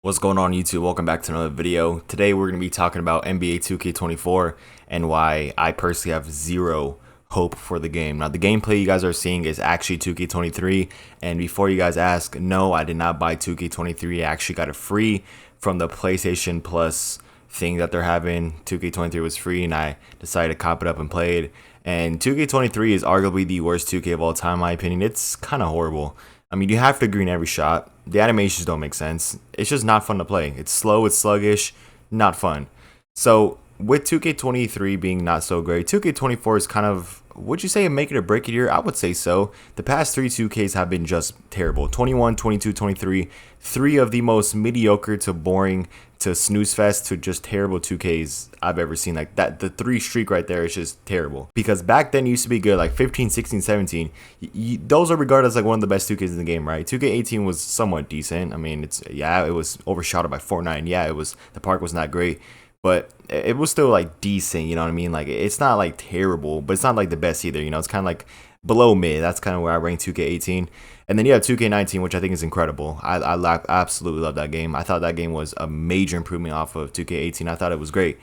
What's going on YouTube? Welcome back to another video. Today we're going to be talking about NBA 2K24 and why I personally have zero hope for the game. Now the gameplay you guys are seeing is actually 2K23, and before you guys ask, no, I did not buy 2K23. I actually got it free from the PlayStation Plus thing that they're having. 2K23 was free and I decided to cop it up and play it. And 2K23 is arguably the worst 2K of all time in my opinion. It's kind of horrible. I mean, you have to green every shot. The animations don't make sense. It's just not fun to play. It's slow, it's sluggish, not fun. So with 2K23 being not so great, 2K24 is kind of, would you say a make it or break it year? I would say so. The past three 2Ks have been just terrible. 21, 22, 23, three of the most mediocre to boring to snooze fest to just terrible 2Ks I've ever seen. Like that, the three streak right there is just terrible. Because back then it used to be good, like 15, 16, 17. Those are regarded as like one of the best 2Ks in the game, right? 2K18 was somewhat decent. I mean, it was overshadowed by Fortnite. Yeah, the park was not great, but it was still like decent, you know what I mean? Like it's not like terrible, but it's not like the best either, you know? It's kind of like below mid. That's kind of where I rank 2K18. And then you have 2K19, which I think is incredible. I absolutely love that game. I thought that game was a major improvement off of 2K18. I thought it was great.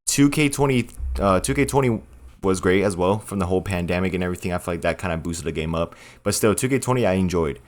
2K20 was great as well from the whole pandemic and everything. I feel like that kind of boosted the game up. But still, 2K20 I enjoyed.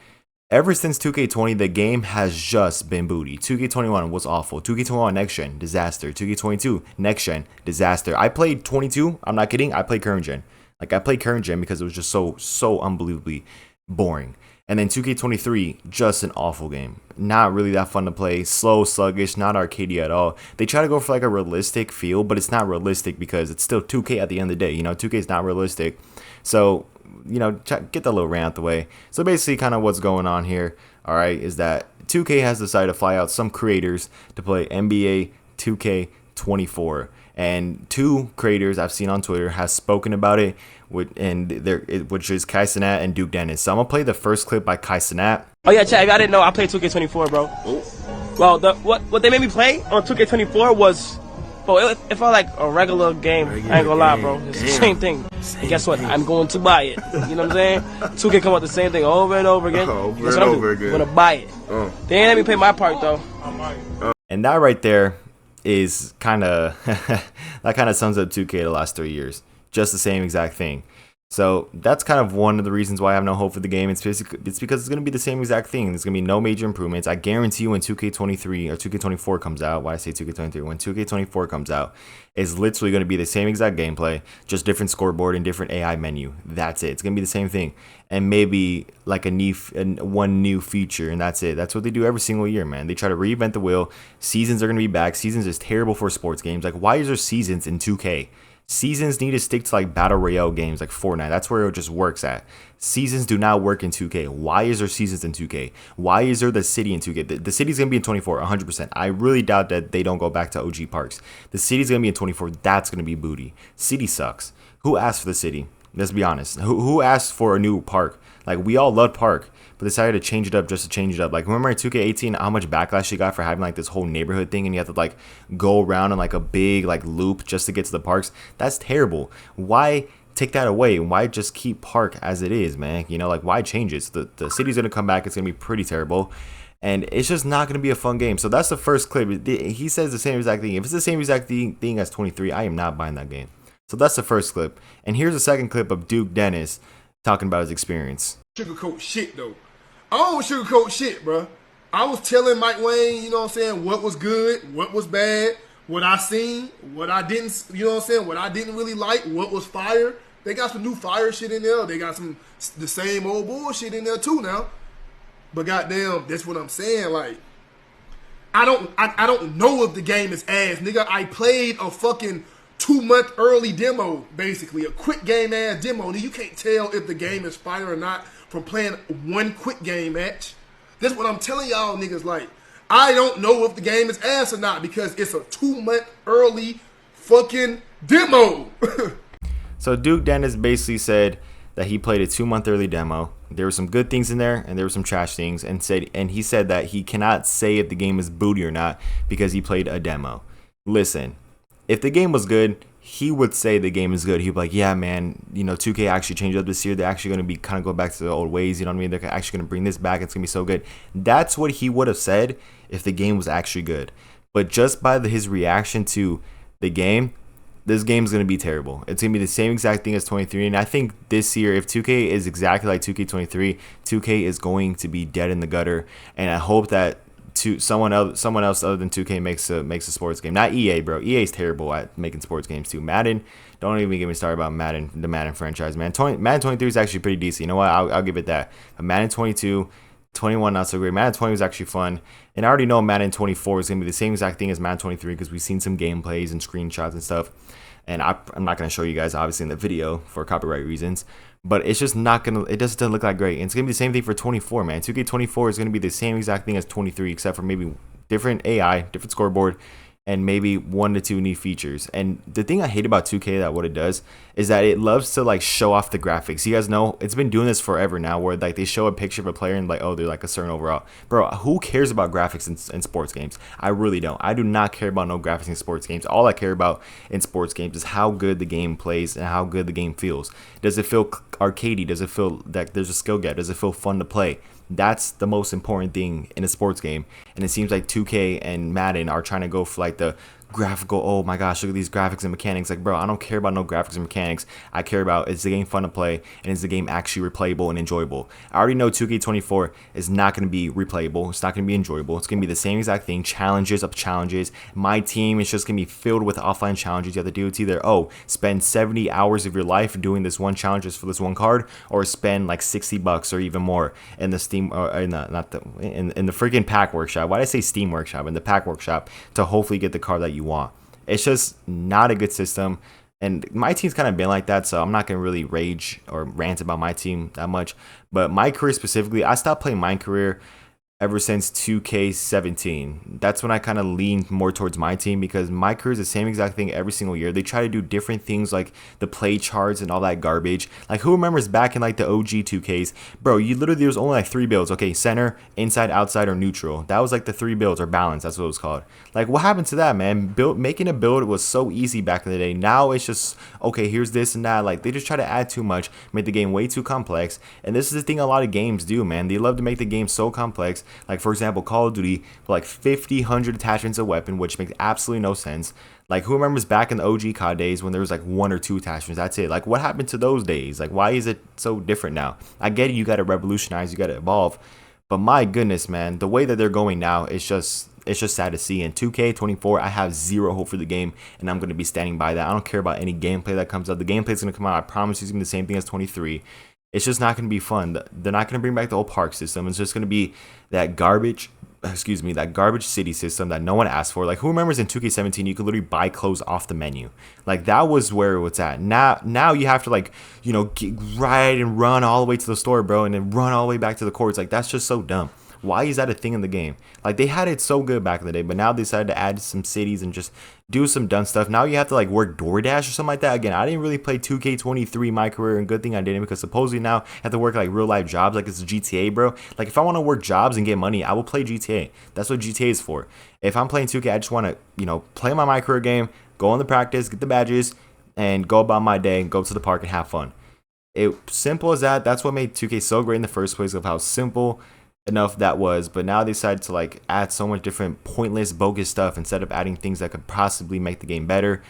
Ever since 2K20, the game has just been booty. 2K21 was awful. 2K21 next gen, disaster. 2K22 next gen, disaster. I played 22. I'm not kidding. I played current gen. Like I played current gen because it was just so unbelievably boring. And then 2K23, just an awful game. Not really that fun to play. Slow, sluggish, not arcadey at all. They try to go for like a realistic feel, but it's not realistic because it's still 2K at the end of the day. You know, 2K is not realistic. So, you know, get that little rant out the way. So basically kind of what's going on here, all right, is that 2K has decided to fly out some creators to play NBA 2K24. And two creators I've seen on Twitter has spoken about it, which is Kai Cenat and Duke Dennis. So I'm gonna play the first clip by Kai Cenat. Oh yeah, Chad, I didn't know I played 2K24, bro. Ooh. Well, what they made me play on 2K24 was, bro, it felt like a regular game. I ain't gonna lie, bro. It's the same thing. And guess what? I'm going to buy it. You know what I'm saying? 2K come out the same thing over and over again. Guess what I'm gonna buy it. They ain't let me play my part though. And that right there is kind of that kind of sums up 2K the last 3 years. Just the same exact thing. So that's kind of one of the reasons why I have no hope for the game. It's because it's going to be the same exact thing. There's going to be no major improvements. I guarantee you when 2K23 or 2K24 comes out, why I say 2K23, when 2K24 comes out, it's literally going to be the same exact gameplay, just different scoreboard and different AI menu. That's it. It's going to be the same thing. And maybe like one new feature, and that's it. That's what they do every single year, man. They try to reinvent the wheel. Seasons are going to be back. Seasons is terrible for sports games. Like, why is there seasons in 2K? Seasons need to stick to like battle royale games like Fortnite. That's where it just works at. Seasons do not work in 2K. Why is there seasons in 2K? Why is there the city in 2K? The city's gonna be in 24, 100%. I really doubt that they don't go back to OG parks. The city's gonna be in 24. That's gonna be booty. City sucks. Who asked for the city? Let's be honest. Who asked for a new park? Like, we all loved park, but decided to change it up just to change it up. Like, remember in 2K18 how much backlash you got for having like this whole neighborhood thing and you have to like go around in like a big like loop just to get to the parks? That's terrible. Why take that away? Why just keep park as it is, man? You know, like, why change it? So the city's gonna come back. It's gonna be pretty terrible, and it's just not gonna be a fun game. So that's the first clip. He says the same exact thing. If it's the same exact thing as 23, I am not buying that game. So that's the first clip. And here's the second clip of Duke Dennis talking about his experience. Sugarcoat shit though. I don't sugarcoat shit, bro. I was telling Mike Wayne, you know what I'm saying, what was good, what was bad, what I seen, what I didn't, you know what I'm saying, what I didn't really like, what was fire. They got some new fire shit in there. They got the same old bullshit in there too now. But goddamn, that's what I'm saying. Like, I don't know if the game is ass, nigga. I played a fucking 2-month early demo, basically a quick game ass demo. You can't tell if the game is fire or not from playing one quick game match. That's what I'm telling y'all niggas. Like, I don't know if the game is ass or not because it's a 2-month early fucking demo. So Duke Dennis basically said that he played a 2-month early demo. There were some good things in there and there were some trash things, and he said that he cannot say if the game is booty or not because he played a demo. Listen, if the game was good, he would say the game is good. He'd be like, yeah, man, 2K actually changed up this year. They're actually going to be kind of go back to the old ways. You know what I mean? They're actually going to bring this back. It's going to be so good. That's what he would have said if the game was actually good. But just by his reaction to the game, this game's going to be terrible. It's going to be the same exact thing as 23. And I think this year, if 2K is exactly like 2K23, 2K is going to be dead in the gutter. And I hope that someone else other than 2K makes a sports game. Not EA, bro. EA is terrible at making sports games too. Madden, don't even get me started about Madden, the Madden franchise, man. Madden 23 is actually pretty decent. You know what? I'll give it that. But Madden 22, 21 not so great. Madden 20 was actually fun. And I already know Madden 24 is going to be the same exact thing as Madden 23 because we've seen some gameplays and screenshots and stuff. And I'm not going to show you guys, obviously, in the video for copyright reasons. But it's just not going to, it just doesn't look like great. And it's going to be the same thing for 24, man. 2K24 is going to be the same exact thing as 23, except for maybe different AI, different scoreboard, and maybe 1 to 2 new features. And the thing I hate about 2K, that what it does, is that it loves to like show off the graphics. You guys know it's been doing this forever now, where like they show a picture of a player and like, oh, they're like a certain overall. Bro, who cares about graphics in sports games? I really don't. I do not care about no graphics in sports games. All I care about in sports games is how good the game plays and how good the game feels. Does it feel arcadey? Does it feel like there's a skill gap? Does it feel fun to play? That's the most important thing in a sports game. And it seems like 2K and Madden are trying to go for like the graphical, oh my gosh, look at these graphics and mechanics. Like, bro, I don't care about no graphics and mechanics. I care about, is the game fun to play, and is the game actually replayable and enjoyable? I already know 2K24 is not going to be replayable. It's not going to be enjoyable. It's going to be the same exact thing, challenges up challenges. My team is just going to be filled with offline challenges. You have to do it's either, oh, spend 70 hours of your life doing this one challenge just for this one card, or spend like $60 or even more in the Steam, or in the, not the, in the freaking pack workshop. Why did I say Steam workshop? In the pack workshop, to hopefully get the card that you want. It's just not a good system, and my team's kind of been like that, so I'm not gonna really rage or rant about my team that much. But my career specifically, I stopped playing my career ever since 2K17. That's when I kind of leaned more towards my team, because my career is the same exact thing every single year. They try to do different things like the play charts and all that garbage. Like, who remembers back in like the OG 2Ks? Bro, you literally, there was only like 3 builds. Okay, center, inside, outside, or neutral. That was like the 3 builds, or balance. That's what it was called. Like, what happened to that, man? Making a build was so easy back in the day. Now it's just, okay, here's this and that. Like, they just try to add too much, make the game way too complex. And this is the thing a lot of games do, man. They love to make the game so complex. Like, for example, Call of Duty, with like 50, 100 attachments a weapon, which makes absolutely no sense. Like, who remembers back in the OG COD days when there was like 1 or 2 attachments? That's it. Like, what happened to those days? Like, why is it so different now? I get it, you got to revolutionize, you got to evolve. But my goodness, man, the way that they're going now, it's just sad to see. In 2K24, I have zero hope for the game, and I'm going to be standing by that. I don't care about any gameplay that comes out. The gameplay is going to come out. I promise you it's going to be the same thing as 23. It's just not going to be fun. They're not going to bring back the old park system. It's just going to be that garbage city system that no one asked for. Like, who remembers in 2K17 you could literally buy clothes off the menu? Like, that was where it was at. Now you have to, like, ride and run all the way to the store, bro, and then run all the way back to the courts. Like, that's just so dumb. Why is that a thing in the game? Like, they had it so good back in the day, but now they decided to add some cities and just do some dumb stuff. Now you have to like work DoorDash or something like that. Again, I didn't really play 2K23 my career, and good thing I didn't, because supposedly now I have to work like real life jobs like it's GTA, bro. Like, if I want to work jobs and get money, I will play GTA. That's what GTA is for. If I'm playing 2K, I just want to, play my career game, go on the practice, get the badges, and go about my day and go to the park and have fun. It simple as that. That's what made 2K so great in the first place, of how simple enough that was. But now they decided to like add so much different pointless bogus stuff instead of adding things that could possibly make the game better.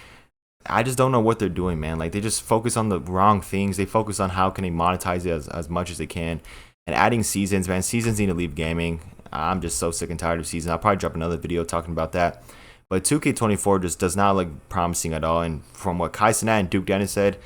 I just don't know what they're doing, man. Like, they just focus on the wrong things. They focus on how can they monetize it as much as they can, and adding seasons, man. Seasons need to leave gaming. I'm just so sick and tired of seasons. I'll probably drop another video talking about that. But 2K24 just does not look promising at all. And from what Kai Cenat and Duke Dennis said,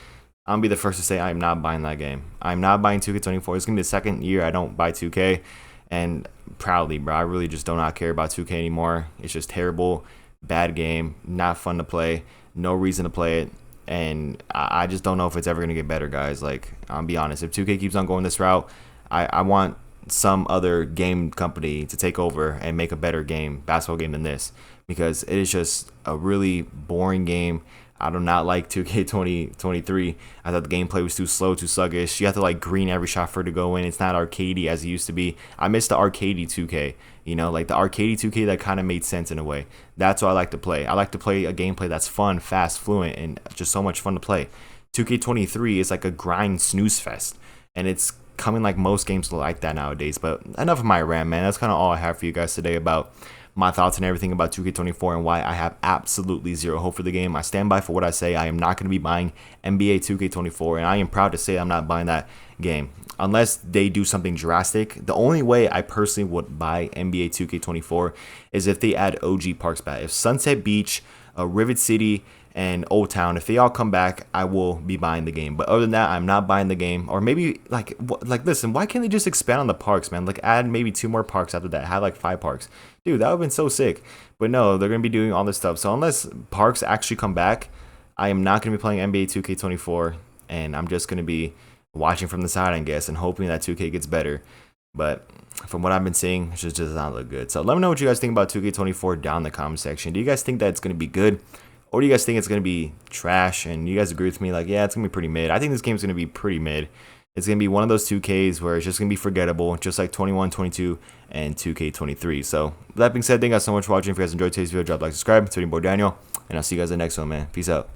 I'm gonna be the first to say I am not buying that game. I'm not buying 2K24. It's gonna be the second year I don't buy 2K. And proudly, bro, I really just do not care about 2K anymore. It's just terrible, bad game, not fun to play, no reason to play it, and I just don't know if it's ever gonna get better, guys. Like, I'll be honest, if 2K keeps on going this route, I want some other game company to take over and make a better basketball game than this, because it is just a really boring game. I do not like 2K23. I thought the gameplay was too slow, too sluggish. You have to like green every shot for it to go in. It's not arcadey as it used to be. I miss the arcadey 2K. You know, like the arcadey 2K that kind of made sense in a way. That's what I like to play. I like to play a gameplay that's fun, fast, fluent, and just so much fun to play. 2K23 is like a grind snooze fest, and it's coming like most games like that nowadays. But enough of my rant, man. That's kind of all I have for you guys today about my thoughts and everything about 2K24 and why I have absolutely zero hope for the game. I stand by for what I say. I am not going to be buying NBA 2K24, and I am proud to say I'm not buying that game unless they do something drastic. The only way I personally would buy NBA 2K24 is if they add OG parks back. If Sunset Beach, Rivet City, and Old Town, if they all come back, I will be buying the game. But other than that, I'm not buying the game. Or maybe like listen, why can't they just expand on the parks, man? Like add maybe 2 more parks after that. Have like 5 parks. Dude, that would have been so sick. But no, they're going to be doing all this stuff. So unless parks actually come back, I am not going to be playing NBA 2K24, and I'm just going to be watching from the side, I guess, and hoping that 2K gets better. But from what I've been seeing, it just does not look good. So let me know what you guys think about 2K24 down in the comment section. Do you guys think that it's going to be good? Or do you guys think it's going to be trash? And you guys agree with me, like, yeah, it's going to be pretty mid. I think this game's going to be pretty mid. It's going to be one of those 2Ks where it's just going to be forgettable, just like 21, 22, and 2K23. So, with that being said, thank you guys so much for watching. If you guys enjoyed today's video, drop a like, subscribe. It's GoModeDaniel, and I'll see you guys in the next one, man. Peace out.